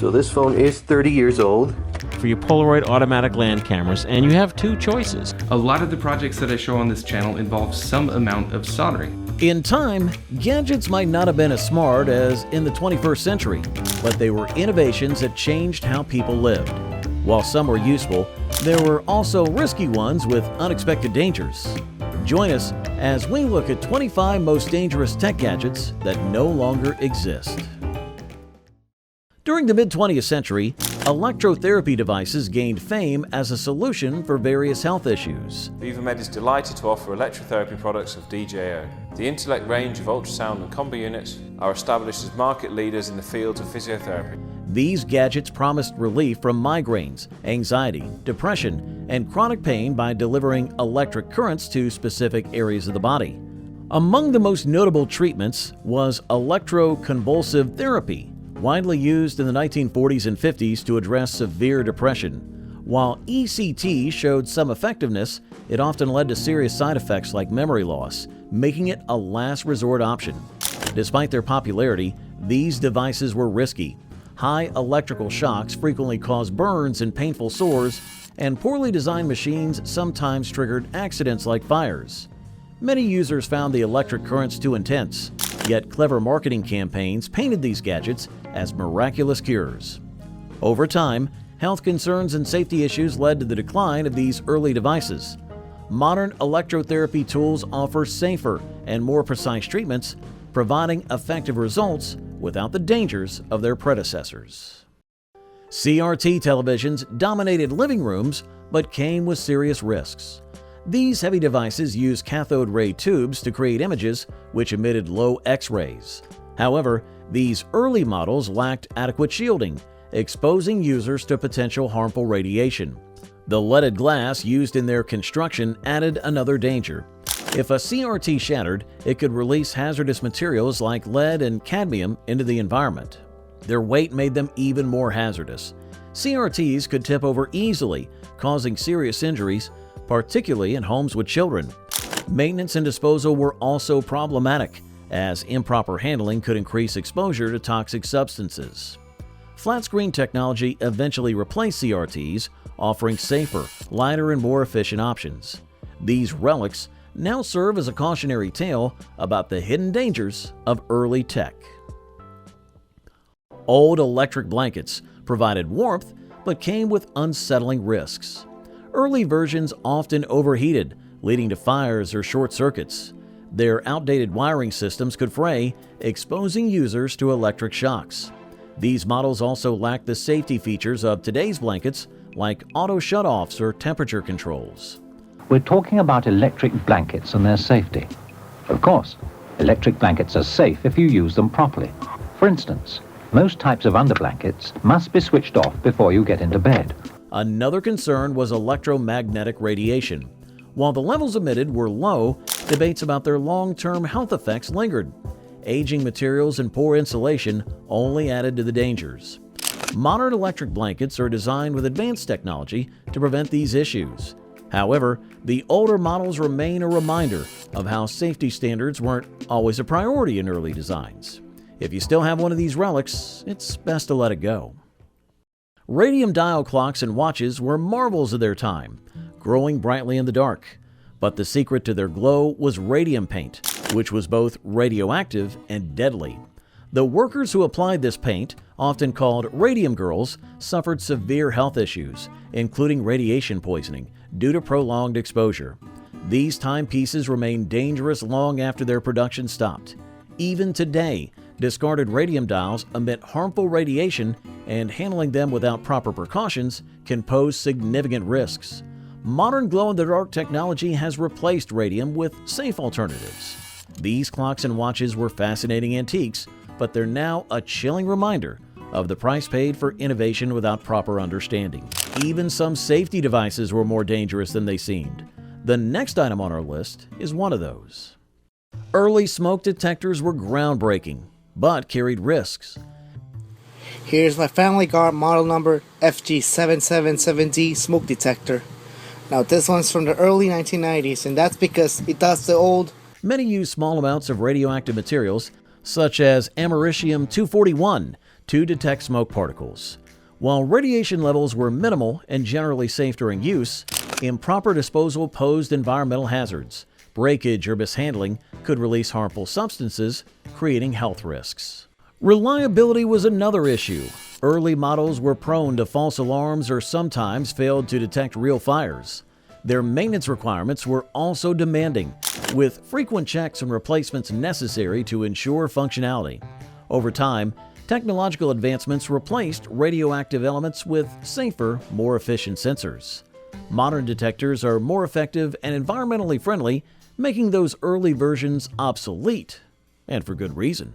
So this phone is 30 years old. For your Polaroid automatic land cameras, and you have two choices. A lot of the projects that I show on this channel involve some amount of soldering. In time, gadgets might not have been as smart as in the 21st century, but they were innovations that changed how people lived. While some were useful, there were also risky ones with unexpected dangers. Join us as we look at 25 most dangerous tech gadgets that no longer exist. During the mid-20th century, electrotherapy devices gained fame as a solution for various health issues. VivaMed is delighted to offer electrotherapy products of DJO. The Intellect range of ultrasound and combo units are established as market leaders in the field of physiotherapy. These gadgets promised relief from migraines, anxiety, depression, and chronic pain by delivering electric currents to specific areas of the body. Among the most notable treatments was electroconvulsive therapy, widely used in the 1940s and 50s to address severe depression. While ECT showed some effectiveness, it often led to serious side effects like memory loss, making it a last resort option. Despite their popularity, these devices were risky. High electrical shocks frequently caused burns and painful sores, and poorly designed machines sometimes triggered accidents like fires. Many users found the electric currents too intense, yet clever marketing campaigns painted these gadgets as miraculous cures. Over time, health concerns and safety issues led to the decline of these early devices. Modern electrotherapy tools offer safer and more precise treatments, providing effective results without the dangers of their predecessors. CRT televisions dominated living rooms but came with serious risks. These heavy devices use cathode ray tubes to create images which emitted low X-rays. However, these early models lacked adequate shielding, exposing users to potential harmful radiation. The leaded glass used in their construction added another danger. If a CRT shattered, it could release hazardous materials like lead and cadmium into the environment. Their weight made them even more hazardous. CRTs could tip over easily, causing serious injuries, particularly in homes with children. Maintenance and disposal were also problematic, as improper handling could increase exposure to toxic substances. Flat screen technology eventually replaced CRTs, offering safer, lighter, and more efficient options. These relics now serve as a cautionary tale about the hidden dangers of early tech. Old electric blankets provided warmth but came with unsettling risks. Early versions often overheated, leading to fires or short circuits. Their outdated wiring systems could fray, exposing users to electric shocks. These models also lacked the safety features of today's blankets, like auto shutoffs or temperature controls. We're talking about electric blankets and their safety. Of course, electric blankets are safe if you use them properly. For instance, most types of underblankets must be switched off before you get into bed. Another concern was electromagnetic radiation. While the levels emitted were low, debates about their long-term health effects lingered. Aging materials and poor insulation only added to the dangers. Modern electric blankets are designed with advanced technology to prevent these issues. However, the older models remain a reminder of how safety standards weren't always a priority in early designs. If you still have one of these relics, it's best to let it go. Radium dial clocks and watches were marvels of their time, glowing brightly in the dark. But the secret to their glow was radium paint, which was both radioactive and deadly. The workers who applied this paint, often called radium girls, suffered severe health issues, including radiation poisoning, due to prolonged exposure. These timepieces remained dangerous long after their production stopped. Even today, discarded radium dials emit harmful radiation, and handling them without proper precautions can pose significant risks. Modern glow-in-the-dark technology has replaced radium with safe alternatives. These clocks and watches were fascinating antiques, but they're now a chilling reminder of the price paid for innovation without proper understanding. Even some safety devices were more dangerous than they seemed. The next item on our list is one of those. Early smoke detectors were groundbreaking, but carried risks. Here's my family guard model number FG777D smoke detector. Now this one's from the early 1990s, and that's because it does the old... Many use small amounts of radioactive materials, such as americium-241, to detect smoke particles. While radiation levels were minimal and generally safe during use, improper disposal posed environmental hazards. Breakage or mishandling could release harmful substances, creating health risks. Reliability was another issue. Early models were prone to false alarms or sometimes failed to detect real fires. Their maintenance requirements were also demanding, with frequent checks and replacements necessary to ensure functionality. Over time, technological advancements replaced radioactive elements with safer, more efficient sensors. Modern detectors are more effective and environmentally friendly, making those early versions obsolete, and for good reason.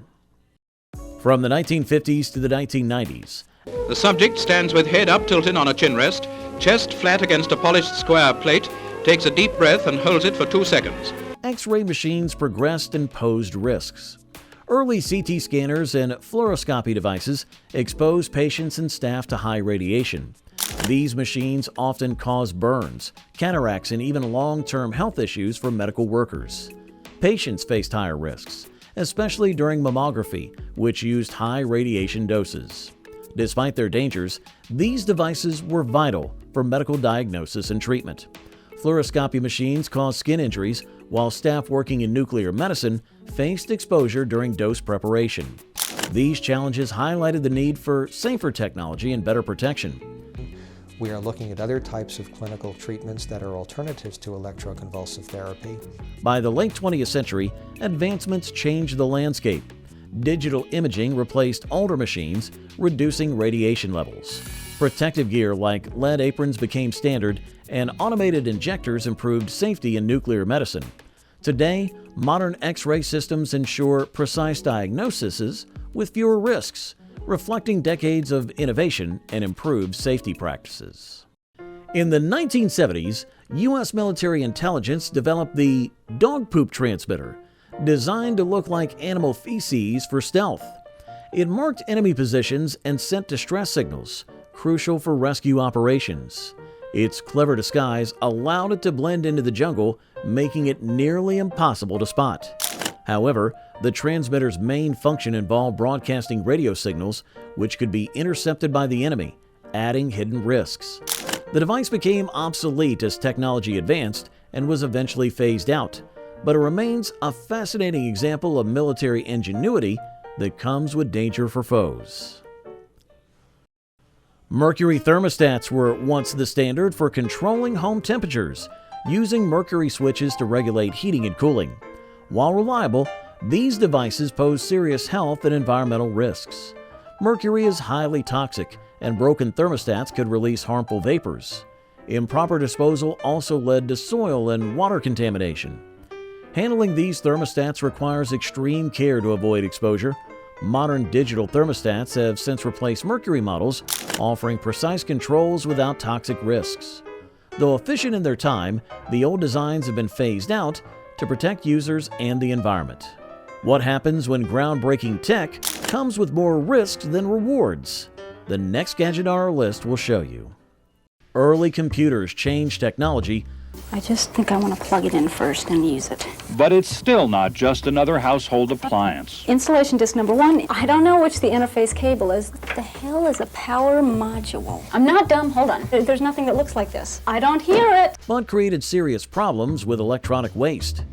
From the 1950s to the 1990s, The subject stands with head up tilted on a chin rest, chest flat against a polished square plate, takes a deep breath and holds it for 2 seconds. X-ray machines progressed and posed risks. Early CT scanners and fluoroscopy devices exposed patients and staff to high radiation. These machines often cause burns, cataracts, and even long-term health issues for medical workers. Patients faced higher risks, especially during mammography, which used high radiation doses. Despite their dangers, these devices were vital for medical diagnosis and treatment. Fluoroscopy machines caused skin injuries, while staff working in nuclear medicine faced exposure during dose preparation. These challenges highlighted the need for safer technology and better protection. We are looking at other types of clinical treatments that are alternatives to electroconvulsive therapy. By the late 20th century, advancements changed the landscape. Digital imaging replaced older machines, reducing radiation levels. Protective gear like lead aprons became standard, and automated injectors improved safety in nuclear medicine. Today, modern X-ray systems ensure precise diagnoses with fewer risks, reflecting decades of innovation and improved safety practices. In the 1970s, U.S. military intelligence developed the dog poop transmitter, designed to look like animal feces for stealth. It marked enemy positions and sent distress signals, crucial for rescue operations. Its clever disguise allowed it to blend into the jungle, making it nearly impossible to spot. However, the transmitter's main function involved broadcasting radio signals, which could be intercepted by the enemy, adding hidden risks. The device became obsolete as technology advanced and was eventually phased out, but it remains a fascinating example of military ingenuity that comes with danger for foes. Mercury thermostats were once the standard for controlling home temperatures, using mercury switches to regulate heating and cooling. While reliable, these devices pose serious health and environmental risks. Mercury is highly toxic, and broken thermostats could release harmful vapors. Improper disposal also led to soil and water contamination. Handling these thermostats requires extreme care to avoid exposure. Modern digital thermostats have since replaced mercury models, offering precise controls without toxic risks. Though efficient in their time, the old designs have been phased out to protect users and the environment. What happens when groundbreaking tech comes with more risks than rewards? The next gadget on our list will show you. Early computers changed technology. I just think I want to plug it in first and use it. But it's still not just another household appliance. Installation disc number 1. I don't know which the interface cable is. What the hell is a power module? I'm not dumb. Hold on. There's nothing that looks like this. I don't hear it. But created serious problems with electronic waste.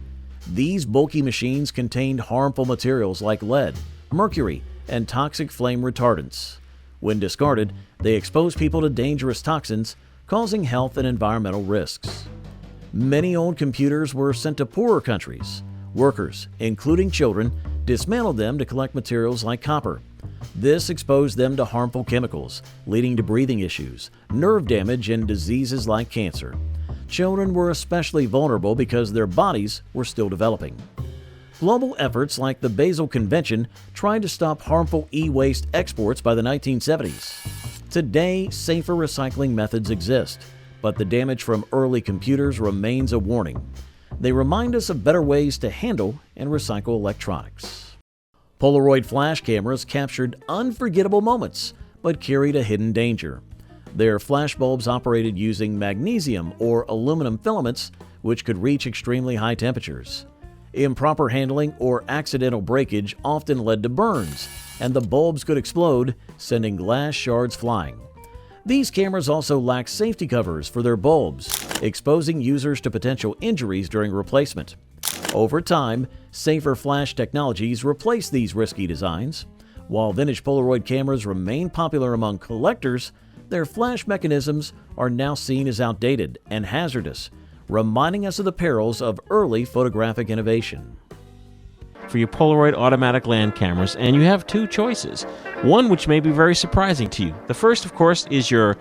These bulky machines contained harmful materials like lead, mercury, and toxic flame retardants. When discarded, they expose people to dangerous toxins, causing health and environmental risks. Many old computers were sent to poorer countries. Workers, including children, dismantled them to collect materials like copper. This exposed them to harmful chemicals, leading to breathing issues, nerve damage, and diseases like cancer. Children were especially vulnerable because their bodies were still developing. Global efforts like the Basel Convention tried to stop harmful e-waste exports by the 1970s. Today, safer recycling methods exist, but the damage from early computers remains a warning. They remind us of better ways to handle and recycle electronics. Polaroid flash cameras captured unforgettable moments, but carried a hidden danger. Their flash bulbs operated using magnesium or aluminum filaments, which could reach extremely high temperatures. Improper handling or accidental breakage often led to burns, and the bulbs could explode, sending glass shards flying. These cameras also lack safety covers for their bulbs, exposing users to potential injuries during replacement. Over time, safer flash technologies replace these risky designs. While vintage Polaroid cameras remain popular among collectors, their flash mechanisms are now seen as outdated and hazardous, reminding us of the perils of early photographic innovation. For your Polaroid automatic land cameras, and you have two choices. One which may be very surprising to you. The first, of course, is your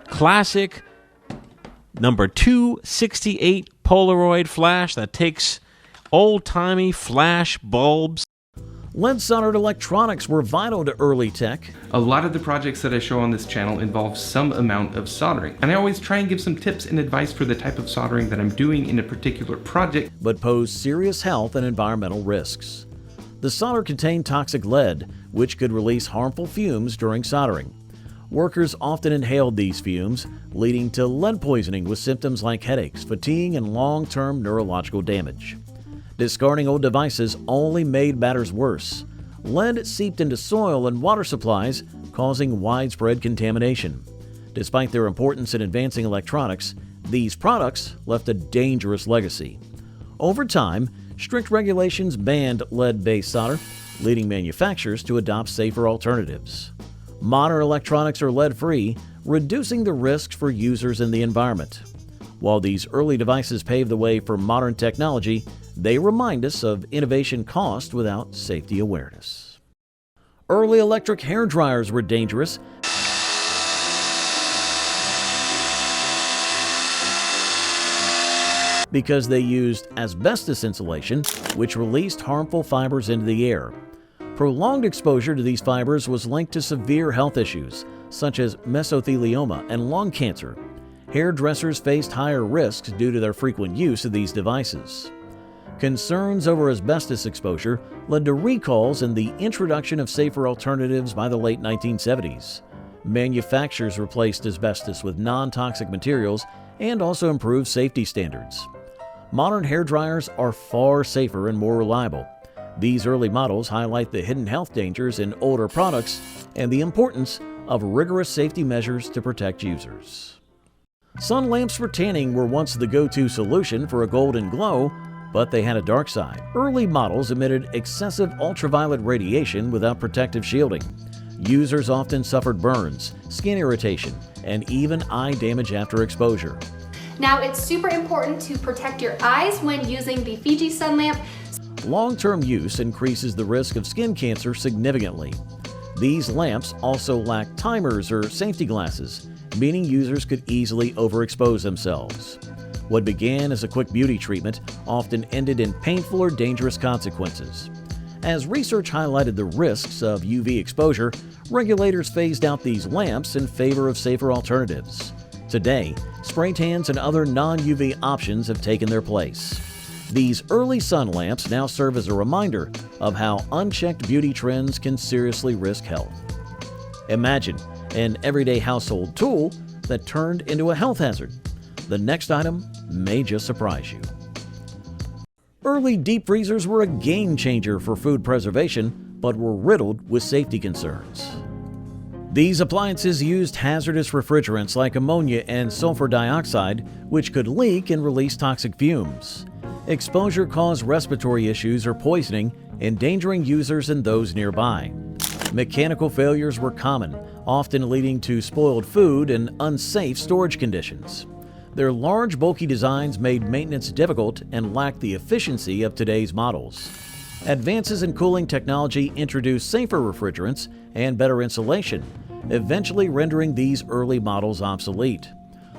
classic number 268 Polaroid flash that takes old-timey flash bulbs. Lead-soldered electronics were vital to early tech. A lot of the projects that I show on this channel involve some amount of soldering, and I always try and give some tips and advice for the type of soldering that I'm doing in a particular project, but pose serious health and environmental risks. The solder contained toxic lead, which could release harmful fumes during soldering. Workers often inhaled these fumes, leading to lead poisoning with symptoms like headaches, fatigue, and long-term neurological damage. Discarding old devices only made matters worse. Lead seeped into soil and water supplies, causing widespread contamination. Despite their importance in advancing electronics, these products left a dangerous legacy. Over time, strict regulations banned lead-based solder, leading manufacturers to adopt safer alternatives. Modern electronics are lead-free, reducing the risks for users and the environment. While these early devices paved the way for modern technology, they remind us of innovation cost without safety awareness. Early electric hair dryers were dangerous because they used asbestos insulation, which released harmful fibers into the air. Prolonged exposure to these fibers was linked to severe health issues, such as mesothelioma and lung cancer. Hairdressers faced higher risks due to their frequent use of these devices. Concerns over asbestos exposure led to recalls and the introduction of safer alternatives by the late 1970s. Manufacturers replaced asbestos with non-toxic materials and also improved safety standards. Modern hair dryers are far safer and more reliable. These early models highlight the hidden health dangers in older products and the importance of rigorous safety measures to protect users. Sun lamps for tanning were once the go-to solution for a golden glow, but they had a dark side. Early models emitted excessive ultraviolet radiation without protective shielding. Users often suffered burns, skin irritation, and even eye damage after exposure. Now, it's super important to protect your eyes when using the Fiji sun lamp. Long-term use increases the risk of skin cancer significantly. These lamps also lack timers or safety glasses, meaning users could easily overexpose themselves. What began as a quick beauty treatment often ended in painful or dangerous consequences. As research highlighted the risks of UV exposure, regulators phased out these lamps in favor of safer alternatives. Today, spray tans and other non-UV options have taken their place. These early sun lamps now serve as a reminder of how unchecked beauty trends can seriously risk health. Imagine an everyday household tool that turned into a health hazard. The next item may just surprise you. Early deep freezers were a game changer for food preservation, but were riddled with safety concerns. These appliances used hazardous refrigerants like ammonia and sulfur dioxide, which could leak and release toxic fumes. Exposure caused respiratory issues or poisoning, endangering users and those nearby. Mechanical failures were common, often leading to spoiled food and unsafe storage conditions. Their large, bulky designs made maintenance difficult and lacked the efficiency of today's models. Advances in cooling technology introduced safer refrigerants and better insulation, eventually rendering these early models obsolete.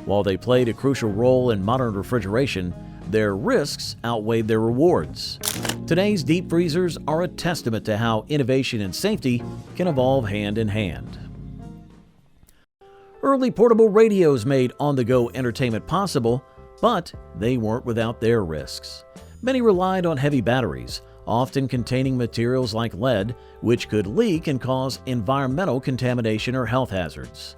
While they played a crucial role in modern refrigeration, their risks outweighed their rewards. Today's deep freezers are a testament to how innovation and safety can evolve hand in hand. Early portable radios made on-the-go entertainment possible, but they weren't without their risks. Many relied on heavy batteries, often containing materials like lead, which could leak and cause environmental contamination or health hazards.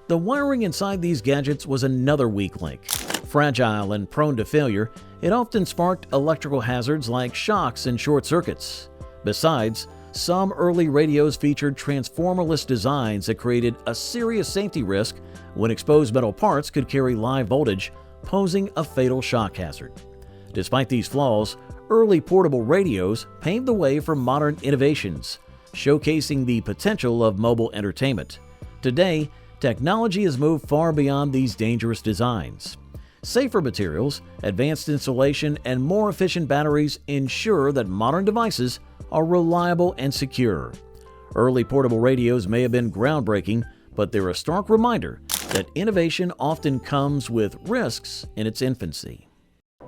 The wiring inside these gadgets was another weak link. Fragile and prone to failure, it often sparked electrical hazards like shocks and short circuits. Besides, Some early radios featured transformerless designs that created a serious safety risk when exposed metal parts could carry live voltage, posing a fatal shock hazard. Despite these flaws, early portable radios paved the way for modern innovations, showcasing the potential of mobile entertainment. Today, technology has moved far beyond these dangerous designs. Safer materials, advanced insulation, and more efficient batteries ensure that modern devices are reliable and secure. Early portable radios may have been groundbreaking, but they're a stark reminder that innovation often comes with risks in its infancy.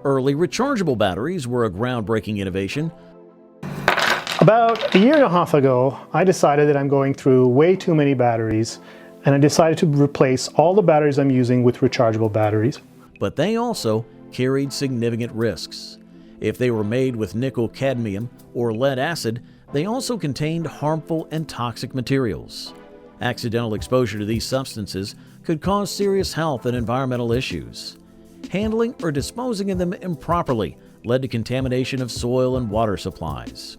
Early rechargeable batteries were a groundbreaking innovation. About a year and a half ago, I decided that I'm going through way too many batteries, and I decided to replace all the batteries I'm using with rechargeable batteries. But they also carried significant risks. If they were made with nickel cadmium or lead acid, they also contained harmful and toxic materials. Accidental exposure to these substances could cause serious health and environmental issues. Handling or disposing of them improperly led to contamination of soil and water supplies.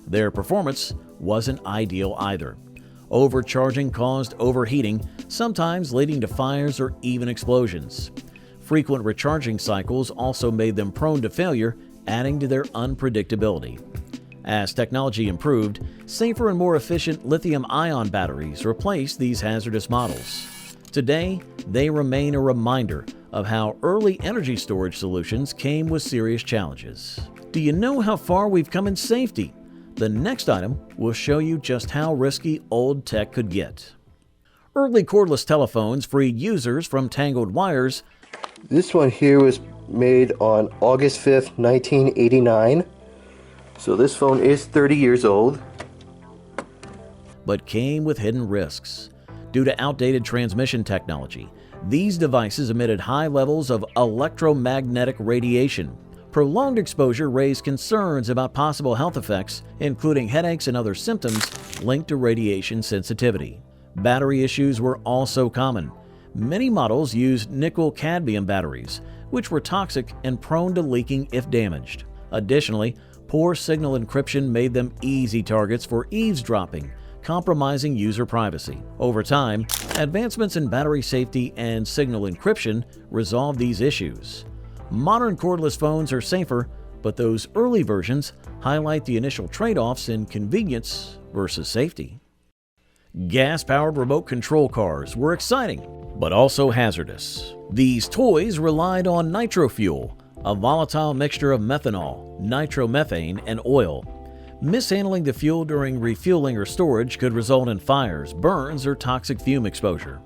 Their performance wasn't ideal either. Overcharging caused overheating, sometimes leading to fires or even explosions. Frequent recharging cycles also made them prone to failure, adding to their unpredictability. As technology improved, safer and more efficient lithium-ion batteries replaced these hazardous models. Today, they remain a reminder of how early energy storage solutions came with serious challenges. Do you know how far we've come in safety? The next item will show you just how risky old tech could get. Early cordless telephones freed users from tangled wires. This one here was made on August 5th, 1989. So this phone is 30 years old. But came with hidden risks. Due to outdated transmission technology, these devices emitted high levels of electromagnetic radiation. Prolonged exposure raised concerns about possible health effects, including headaches and other symptoms linked to radiation sensitivity. Battery issues were also common. Many models used nickel-cadmium batteries, which were toxic and prone to leaking if damaged. Additionally, poor signal encryption made them easy targets for eavesdropping, compromising user privacy. Over time, advancements in battery safety and signal encryption resolved these issues. Modern cordless phones are safer, but those early versions highlight the initial trade-offs in convenience versus safety. Gas-powered remote control cars were exciting, but also hazardous. These toys relied on nitro fuel, a volatile mixture of methanol, nitromethane, and oil. Mishandling the fuel during refueling or storage could result in fires, burns, or toxic fume exposure.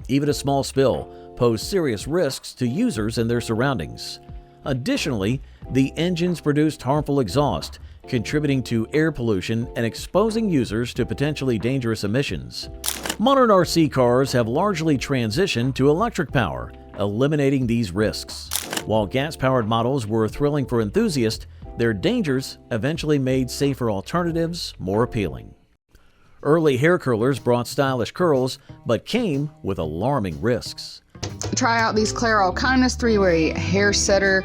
Even a small spill posed serious risks to users and their surroundings. Additionally, the engines produced harmful exhaust, contributing to air pollution and exposing users to potentially dangerous emissions. Modern RC cars have largely transitioned to electric power, eliminating these risks. While gas-powered models were thrilling for enthusiasts, their dangers eventually made safer alternatives more appealing. Early hair curlers brought stylish curls, but came with alarming risks. Try out these Clairol Kindness 3-way hair setter,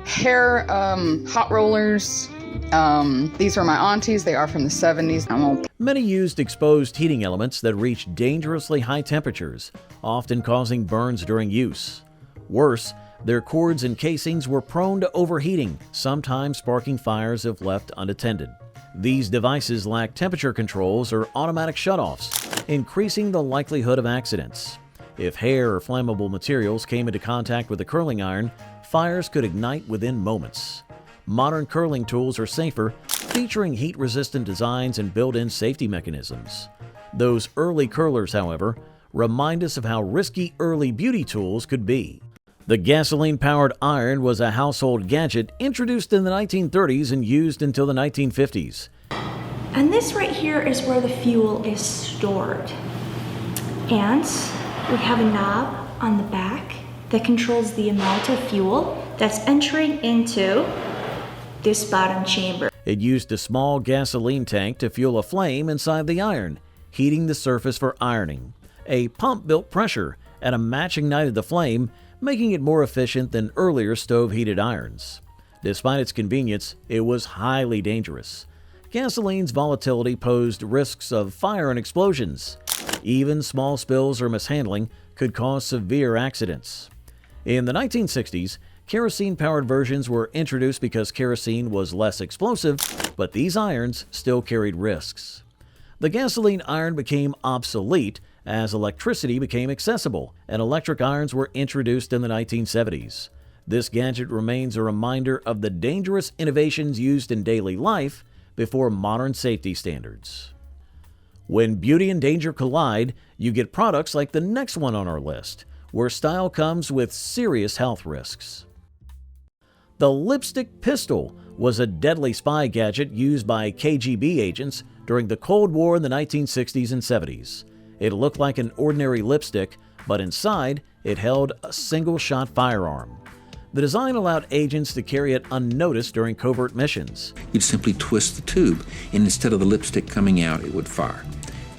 hair hot rollers. These are my aunties. They are from the 70s. Many used exposed heating elements that reached dangerously high temperatures, often causing burns during use. Worse, their cords and casings were prone to overheating, sometimes sparking fires if left unattended. These devices lack temperature controls or automatic shutoffs, increasing the likelihood of accidents. If hair or flammable materials came into contact with the curling iron, fires could ignite within moments. Modern curling tools are safer, featuring heat-resistant designs and built-in safety mechanisms. Those early curlers, however, remind us of how risky early beauty tools could be. The gasoline-powered iron was a household gadget introduced in the 1930s and used until the 1950s. And this right here is where the fuel is stored. And we have a knob on the back that controls the amount of fuel that's entering into this bottom chamber. It used a small gasoline tank to fuel a flame inside the iron, heating the surface for ironing. A pump built pressure and a match ignited the flame, making it more efficient than earlier stove-heated irons. Despite its convenience, it was highly dangerous. Gasoline's volatility posed risks of fire and explosions. Even small spills or mishandling could cause severe accidents. In the 1960s, kerosene-powered versions were introduced because kerosene was less explosive, but these irons still carried risks. The gasoline iron became obsolete as electricity became accessible, and electric irons were introduced in the 1970s. This gadget remains a reminder of the dangerous innovations used in daily life before modern safety standards. When beauty and danger collide, you get products like the next one on our list, where style comes with serious health risks. The lipstick pistol was a deadly spy gadget used by KGB agents during the Cold War in the 1960s and 70s. It looked like an ordinary lipstick, but inside it held a single-shot firearm. The design allowed agents to carry it unnoticed during covert missions. You'd simply twist the tube, and instead of the lipstick coming out, it would fire.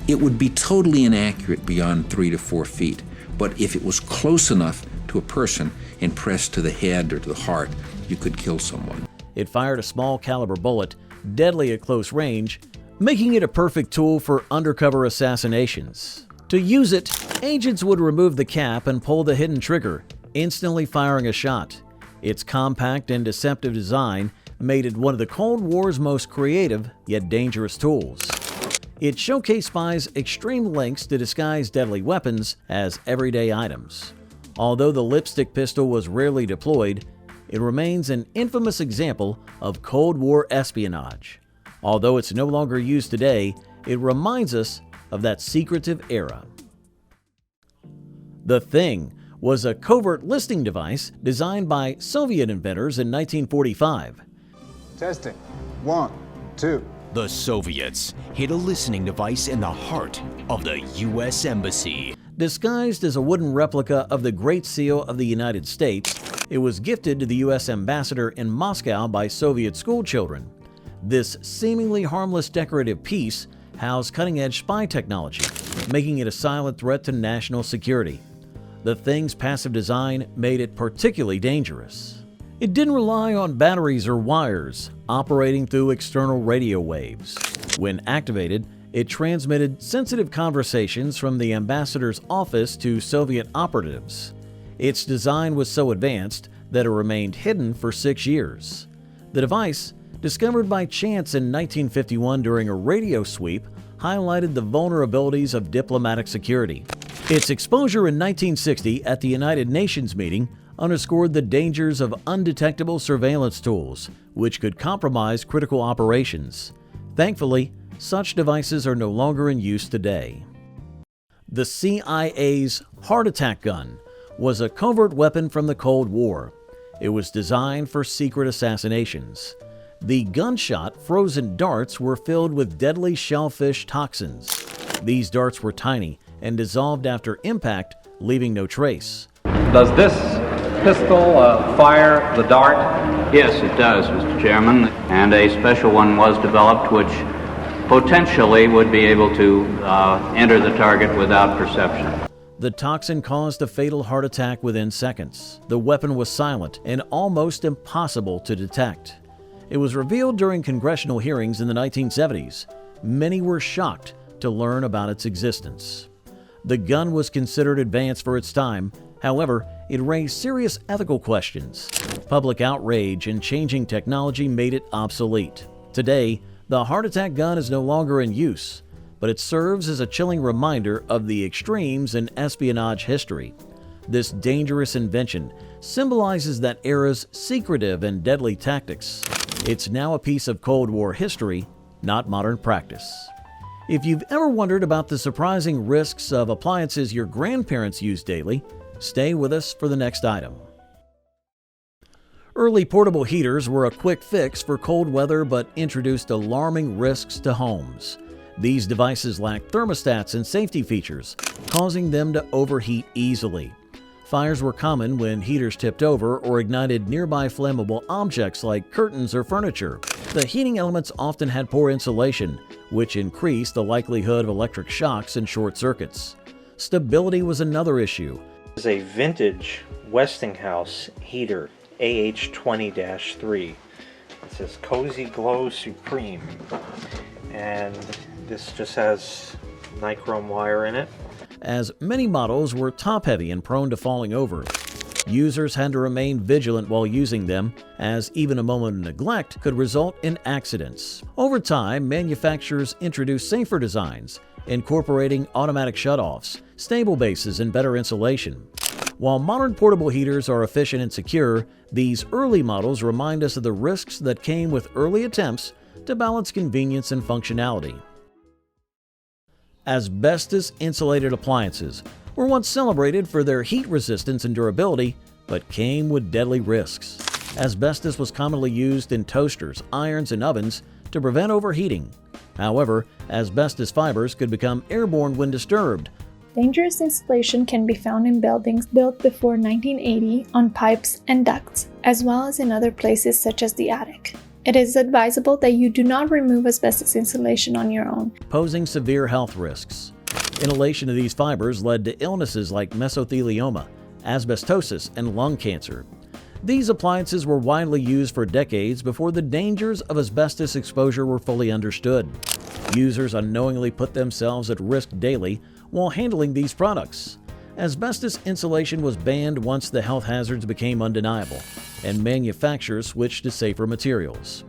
It would be totally inaccurate beyond 3 to 4 feet, but if it was close enough to a person and pressed to the head or to the heart, you could kill someone. It fired a small caliber bullet, deadly at close range, making it a perfect tool for undercover assassinations. To use it, agents would remove the cap and pull the hidden trigger, instantly firing a shot. Its compact and deceptive design made it one of the Cold War's most creative yet dangerous tools. It showcased spies' extreme lengths to disguise deadly weapons as everyday items. Although the lipstick pistol was rarely deployed, it remains an infamous example of Cold War espionage. Although it's no longer used today, it reminds us of that secretive era. The Thing was a covert listening device designed by Soviet inventors in 1945. Testing. 1, 2. The Soviets hid a listening device in the heart of the U.S. Embassy. Disguised as a wooden replica of the Great Seal of the United States, it was gifted to the U.S. ambassador in Moscow by Soviet schoolchildren. This seemingly harmless decorative piece housed cutting-edge spy technology, making it a silent threat to national security. The Thing's passive design made it particularly dangerous. It didn't rely on batteries or wires, operating through external radio waves. When activated, it transmitted sensitive conversations from the ambassador's office to Soviet operatives. Its design was so advanced that it remained hidden for 6 years. The device, discovered by chance in 1951 during a radio sweep, highlighted the vulnerabilities of diplomatic security. Its exposure in 1960 at the United Nations meeting underscored the dangers of undetectable surveillance tools, which could compromise critical operations. Thankfully, such devices are no longer in use today. The CIA's heart attack gun was a covert weapon from the Cold War. It was designed for secret assassinations. The gunshot frozen darts were filled with deadly shellfish toxins. These darts were tiny and dissolved after impact, leaving no trace. Does this pistol fire the dart? Yes, it does, Mr. Chairman, and a special one was developed which potentially would be able to enter the target without perception. The toxin caused a fatal heart attack within seconds. The weapon was silent and almost impossible to detect. It was revealed during congressional hearings in the 1970s. Many were shocked to learn about its existence. The gun was considered advanced for its time. However, it raised serious ethical questions. Public outrage and changing technology made it obsolete. Today, the heart attack gun is no longer in use, but it serves as a chilling reminder of the extremes in espionage history. This dangerous invention symbolizes that era's secretive and deadly tactics. It's now a piece of Cold War history, not modern practice. If you've ever wondered about the surprising risks of appliances your grandparents use daily, stay with us for the next item. Early portable heaters were a quick fix for cold weather but introduced alarming risks to homes. These devices lacked thermostats and safety features, causing them to overheat easily. Fires were common when heaters tipped over or ignited nearby flammable objects like curtains or furniture. The heating elements often had poor insulation, which increased the likelihood of electric shocks and short circuits. Stability was another issue. This is a vintage Westinghouse heater, AH20-3. It says Cozy Glow Supreme, and this just has nichrome wire in it. As many models were top-heavy and prone to falling over, users had to remain vigilant while using them, as even a moment of neglect could result in accidents. Over time, manufacturers introduced safer designs, incorporating automatic shutoffs, stable bases, and better insulation. While modern portable heaters are efficient and secure, these early models remind us of the risks that came with early attempts to balance convenience and functionality. Asbestos-insulated appliances were once celebrated for their heat resistance and durability, but came with deadly risks. Asbestos was commonly used in toasters, irons, and ovens to prevent overheating. However, asbestos fibers could become airborne when disturbed. Dangerous insulation can be found in buildings built before 1980 on pipes and ducts, as well as in other places such as the attic. It is advisable that you do not remove asbestos insulation on your own, posing severe health risks. Inhalation of these fibers led to illnesses like mesothelioma, asbestosis, and lung cancer. These appliances were widely used for decades before the dangers of asbestos exposure were fully understood. Users unknowingly put themselves at risk daily while handling these products. Asbestos insulation was banned once the health hazards became undeniable, and manufacturers switched to safer materials.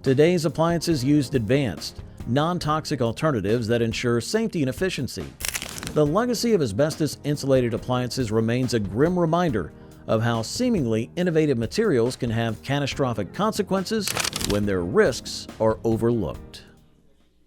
Today's appliances used advanced, non-toxic alternatives that ensure safety and efficiency. The legacy of asbestos-insulated appliances remains a grim reminder of how seemingly innovative materials can have catastrophic consequences when their risks are overlooked.